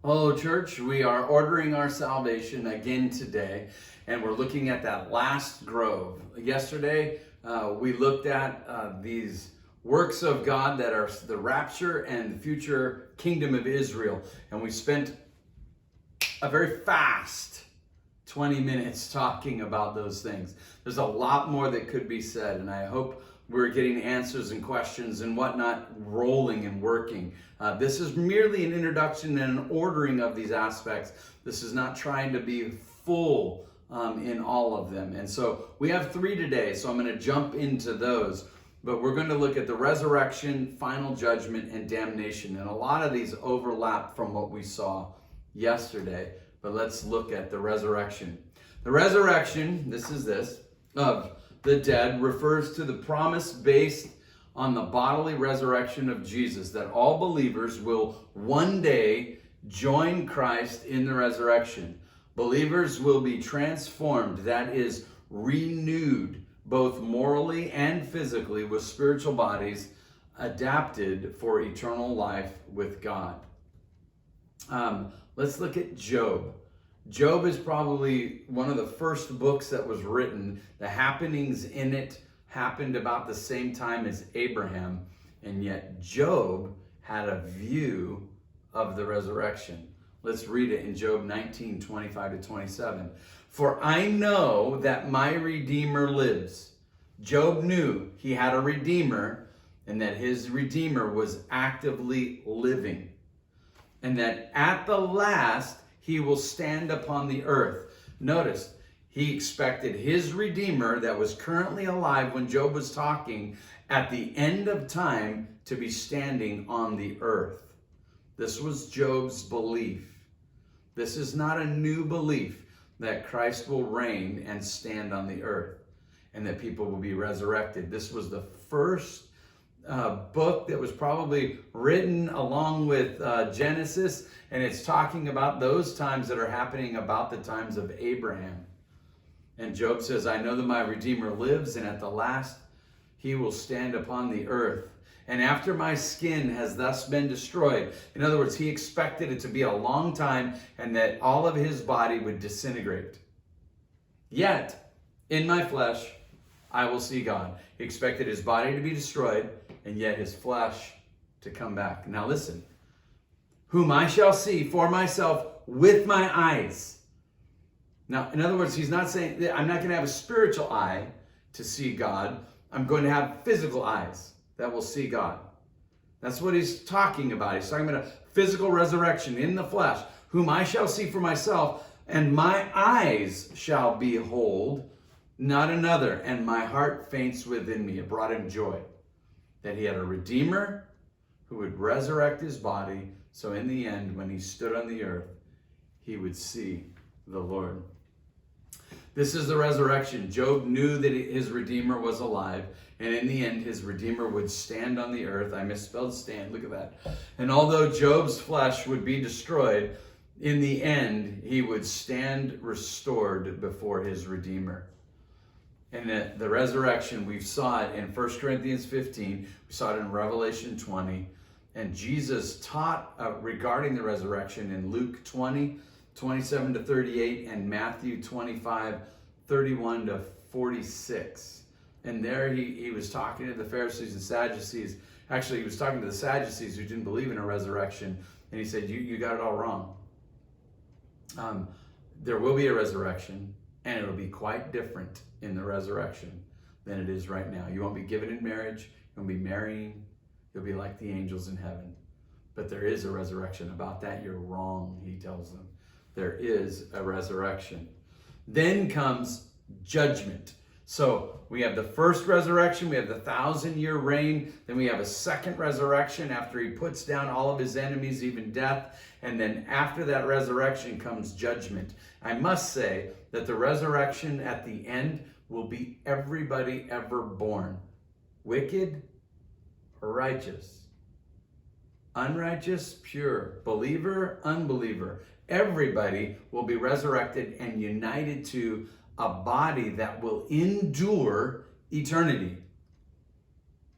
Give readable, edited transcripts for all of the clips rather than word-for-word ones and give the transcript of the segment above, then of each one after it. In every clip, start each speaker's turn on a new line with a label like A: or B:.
A: Hello, church. We are ordering our salvation again today, and we're looking at that last grove. Yesterday, we looked at these works of God that are the rapture and the future kingdom of Israel, and we spent a very fast 20 minutes talking about those things. There's a lot more that could be said, and I hope we're getting answers and questions and whatnot rolling and working. This is merely an introduction and an ordering of these aspects. This is not trying to be full in all of them. And so we have 3 today, so I'm going to jump into those. But we're going to look at the resurrection, final judgment, and damnation. And a lot of these overlap from what we saw yesterday. But let's look at the resurrection. The resurrection, of the dead refers to the promise based on the bodily resurrection of Jesus, that all believers will one day join Christ in the resurrection. Believers will be transformed, that is, renewed, both morally and physically, with spiritual bodies adapted for eternal life with God. Let's look at Job. Job is probably one of the first books that was written. The happenings in it happened about the same time as Abraham, and yet Job had a view of the resurrection. Let's read it in Job 19:25-27. For I know that my Redeemer lives. Job knew he had a Redeemer, and that his Redeemer was actively living, and that at the last he will stand upon the earth. Notice, he expected his Redeemer that was currently alive when Job was talking at the end of time to be standing on the earth. This was Job's belief. This is not a new belief that Christ will reign and stand on the earth and that people will be resurrected. This was the first book that was probably written along with Genesis, and it's talking about those times that are happening about the times of Abraham. And Job says, I know that my Redeemer lives, and at the last he will stand upon the earth. And after my skin has thus been destroyed. In other words, he expected it to be a long time and that all of his body would disintegrate. Yet, in my flesh, I will see God. He expected his body to be destroyed, and yet his flesh to come back. Now listen, whom I shall see for myself with my eyes. Now, in other words, he's not saying that I'm not going to have a spiritual eye to see God. I'm going to have physical eyes that will see God. That's what he's talking about. He's talking about a physical resurrection in the flesh, whom I shall see for myself, and my eyes shall behold, not another, and my heart faints within me. It brought him joy that he had a Redeemer who would resurrect his body, so in the end, when he stood on the earth, he would see the Lord. This is the resurrection. Job knew that his Redeemer was alive, and in the end, his Redeemer would stand on the earth. I misspelled stand, look at that. And although Job's flesh would be destroyed, in the end, he would stand restored before his Redeemer. And the resurrection, we saw it in 1 Corinthians 15, we saw it in Revelation 20, and Jesus taught regarding the resurrection in Luke 20:27-38, and Matthew 25:31-46. And there he was talking to the Pharisees and Sadducees. Actually, he was talking to the Sadducees who didn't believe in a resurrection, and he said, you got it all wrong. There will be a resurrection, and it'll be quite different in the resurrection than it is right now. You won't be given in marriage. You won't be marrying. You'll be like the angels in heaven. But there is a resurrection. About that, you're wrong, he tells them. There is a resurrection. Then comes judgment. So we have the first resurrection. We have the 1,000-year reign. Then we have a second resurrection after he puts down all of his enemies, even death. And then after that resurrection comes judgment. I must say that the resurrection at the end will be everybody ever born. Wicked or righteous. Unrighteous, pure. Believer, unbeliever. Everybody will be resurrected and united to a body that will endure eternity.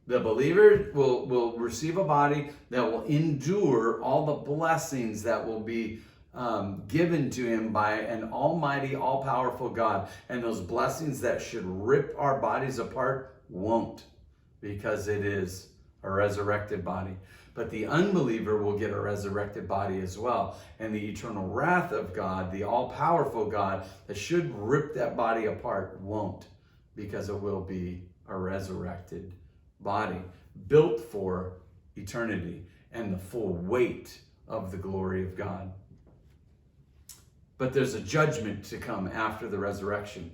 A: The believer will receive a body that will endure all the blessings that will be given to him by an almighty, all-powerful God. And those blessings that should rip our bodies apart won't, because it is a resurrected body. But the unbeliever will get a resurrected body as well. And the eternal wrath of God, the all-powerful God that should rip that body apart, won't, because it will be a resurrected body built for eternity and the full weight of the glory of God. But there's a judgment to come after the resurrection.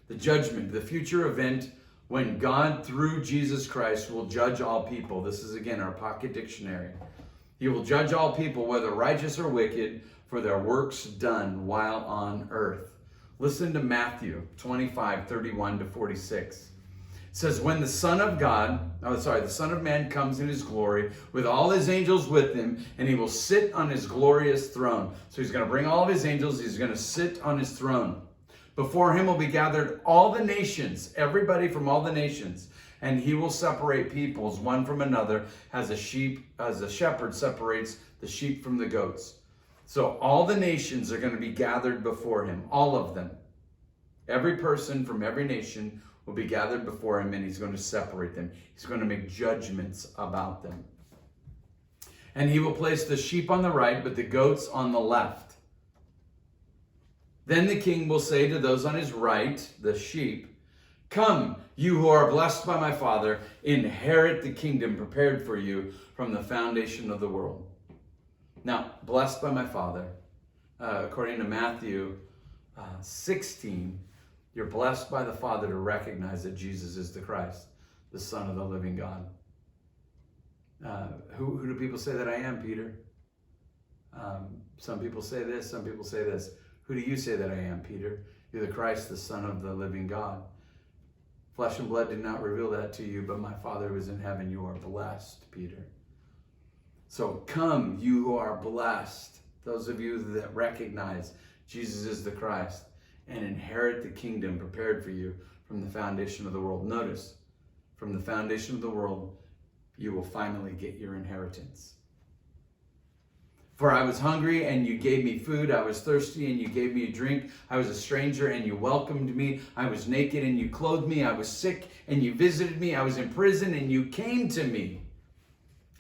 A: The judgment, the future event when God, through Jesus Christ, will judge all people. This is, again, our pocket dictionary. He will judge all people, whether righteous or wicked, for their works done while on earth. Listen to Matthew 25:31-46. It says, when the Son of Man comes in his glory with all his angels with him, and he will sit on his glorious throne. So he's going to bring all of his angels. He's going to sit on his throne. Before him will be gathered all the nations, everybody from all the nations, and he will separate peoples one from another as a shepherd separates the sheep from the goats. So all the nations are going to be gathered before him, all of them. Every person from every nation will be gathered before him, and he's going to separate them. He's going to make judgments about them. And he will place the sheep on the right, but the goats on the left. Then the king will say to those on his right, the sheep, come, you who are blessed by my Father, inherit the kingdom prepared for you from the foundation of the world. Now, blessed by my Father, according to Matthew 16, you're blessed by the Father to recognize that Jesus is the Christ, the Son of the living God. Who do people say that I am, Peter? Some people say this, some people say this. Who do you say that I am, Peter? You're the Christ, the Son of the living God. Flesh and blood did not reveal that to you, but my Father who is in heaven. You are blessed, Peter. So come, you who are blessed, those of you that recognize Jesus is the Christ, and inherit the kingdom prepared for you from the foundation of the world. Notice, from the foundation of the world, you will finally get your inheritance. For I was hungry, and you gave me food. I was thirsty, and you gave me a drink. I was a stranger, and you welcomed me. I was naked, and you clothed me. I was sick, and you visited me. I was in prison, and you came to me.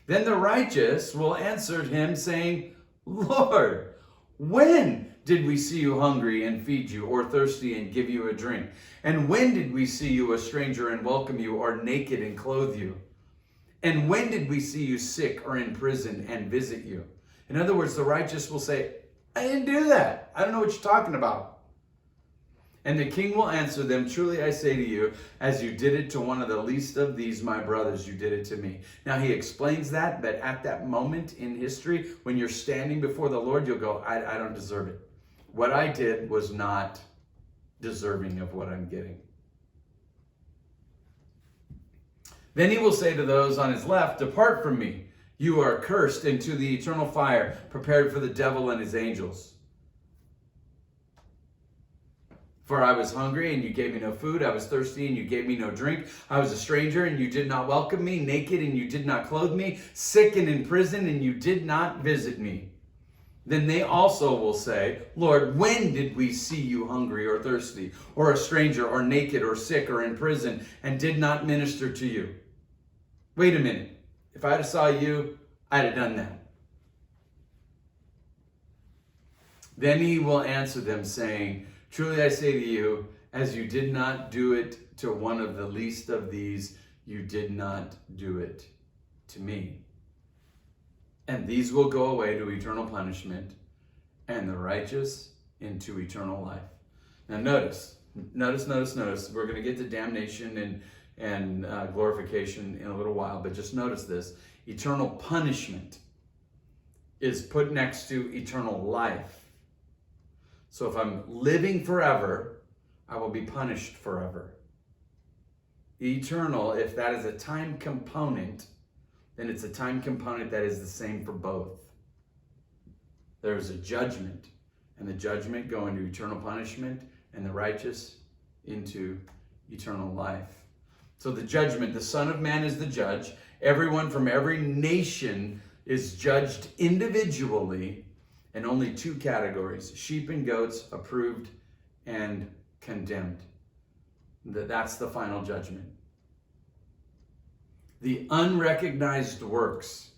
A: Then the righteous will answer him, saying, Lord, when did we see you hungry and feed you, or thirsty and give you a drink? And when did we see you a stranger and welcome you, or naked and clothe you? And when did we see you sick or in prison and visit you? In other words, the righteous will say, I didn't do that. I don't know what you're talking about. And the king will answer them, truly I say to you, as you did it to one of the least of these, my brothers, you did it to me. Now he explains that at that moment in history, when you're standing before the Lord, you'll go, I don't deserve it. What I did was not deserving of what I'm getting. Then he will say to those on his left, depart from me. You are cursed into the eternal fire, prepared for the devil and his angels. For I was hungry, and you gave me no food. I was thirsty, and you gave me no drink. I was a stranger, and you did not welcome me. Naked, and you did not clothe me. Sick and in prison, and you did not visit me. Then they also will say, Lord, when did we see you hungry or thirsty, or a stranger, or naked, or sick, or in prison, and did not minister to you? Wait a minute. If I'd have saw you, I'd have done that. Then he will answer them, saying, truly I say to you, as you did not do it to one of the least of these, you did not do it to me. And these will go away to eternal punishment, and the righteous into eternal life. Now notice. We're going to get to damnation and glorification in a little while, but just notice this. Eternal punishment is put next to eternal life. So if I'm living forever, I will be punished forever. Eternal, if that is a time component, then it's a time component that is the same for both. There is a judgment, and the judgment go into eternal punishment, and the righteous into eternal life. So the judgment, the Son of Man is the judge. Everyone from every nation is judged individually, and only two categories, sheep and goats, approved and condemned. That's the final judgment. The unrecognized works.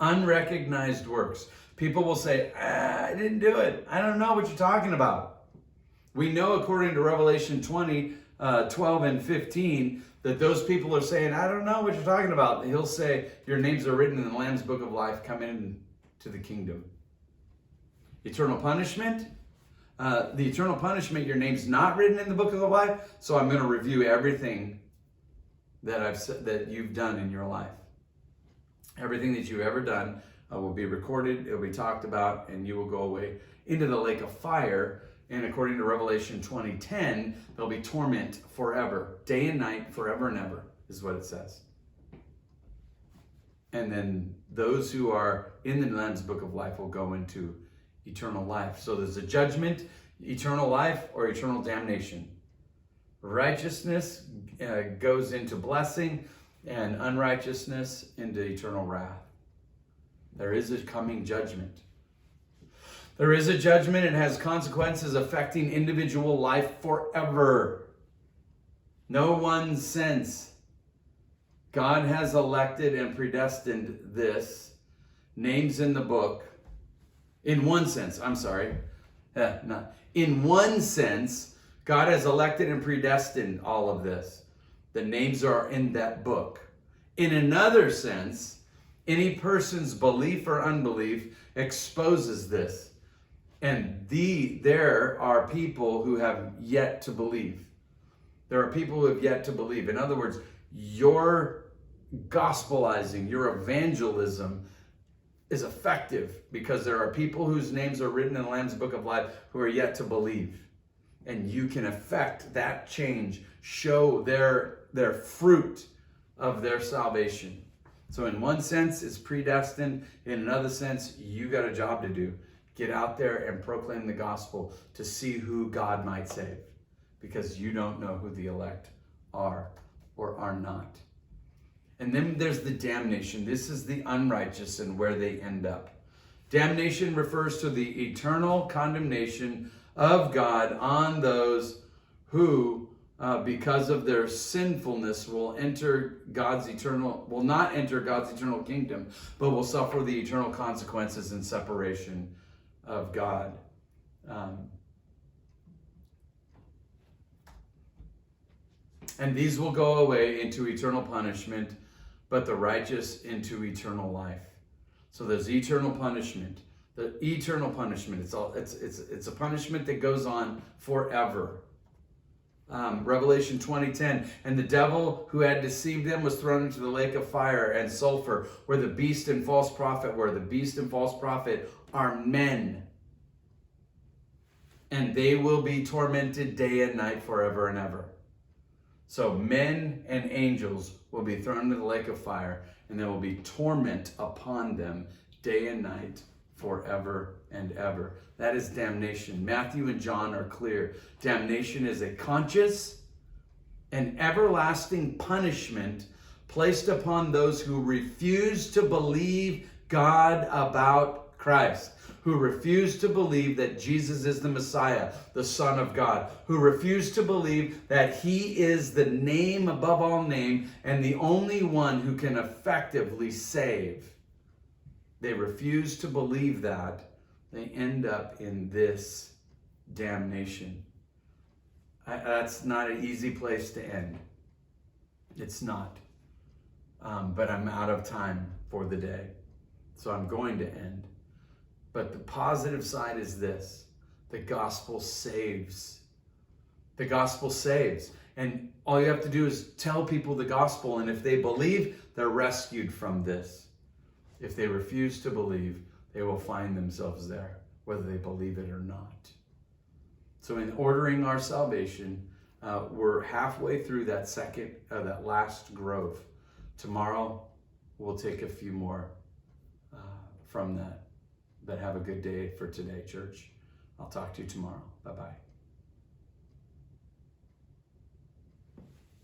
A: Unrecognized works. People will say, I didn't do it. I don't know what you're talking about. We know according to Revelation 20, 12 and 15, that those people are saying, I don't know what you're talking about. He'll say, your names are written in the Lamb's Book of Life. Come into the kingdom. Eternal punishment. The eternal punishment, your name's not written in the book of the life, so I'm going to review everything that you've done in your life. Everything that you've ever done will be recorded, it will be talked about, and you will go away into the lake of fire. And according to Revelation 20:10, there'll be torment forever, day and night, forever and ever, is what it says. And then those who are in the Lamb's Book of Life will go into eternal life. So there's a judgment, eternal life, or eternal damnation. Righteousness goes into blessing, and unrighteousness into eternal wrath. There is a coming judgment. There is a judgment. It has consequences affecting individual life forever. No one sense. God has elected and predestined this. Names in the book. In one sense, in one sense, God has elected and predestined all of this. The names are in that book. In another sense, any person's belief or unbelief exposes this. And there are people who have yet to believe. There are people who have yet to believe. In other words, your gospelizing, your evangelism is effective because there are people whose names are written in the Lamb's Book of Life who are yet to believe. And you can affect that change, show their fruit of their salvation. So in one sense, it's predestined. In another sense, you got a job to do. Get out there and proclaim the gospel to see who God might save, because you don't know who the elect are or are not. And then there's the damnation. This is the unrighteous and where they end up. Damnation refers to the eternal condemnation of God on those who, because of their sinfulness, will not enter God's eternal kingdom, but will suffer the eternal consequences and separation of God. And these will go away into eternal punishment, but the righteous into eternal life. So there's eternal punishment. The eternal punishment. It's a punishment that goes on forever. Revelation 20:10, and the devil who had deceived them was thrown into the lake of fire and sulfur, where the beast and false prophet were. The beast and false prophet are men, and they will be tormented day and night forever and ever. So men and angels will be thrown into the lake of fire, and there will be torment upon them day and night forever and ever. That is damnation. Matthew and John are clear. Damnation is a conscious and everlasting punishment placed upon those who refuse to believe God about Christ, who refuse to believe that Jesus is the Messiah, the Son of God, who refuse to believe that he is the name above all name and the only one who can effectively save. They refuse to believe that. They end up in this damnation. That's not an easy place to end. It's not. But I'm out of time for the day. So I'm going to end. But the positive side is this. The gospel saves. The gospel saves. And all you have to do is tell people the gospel. And if they believe, they're rescued from this. If they refuse to believe, they will find themselves there, whether they believe it or not. So in ordering our salvation, we're halfway through that last grove. Tomorrow, we'll take a few more from that. But have a good day for today, church. I'll talk to you tomorrow. Bye-bye.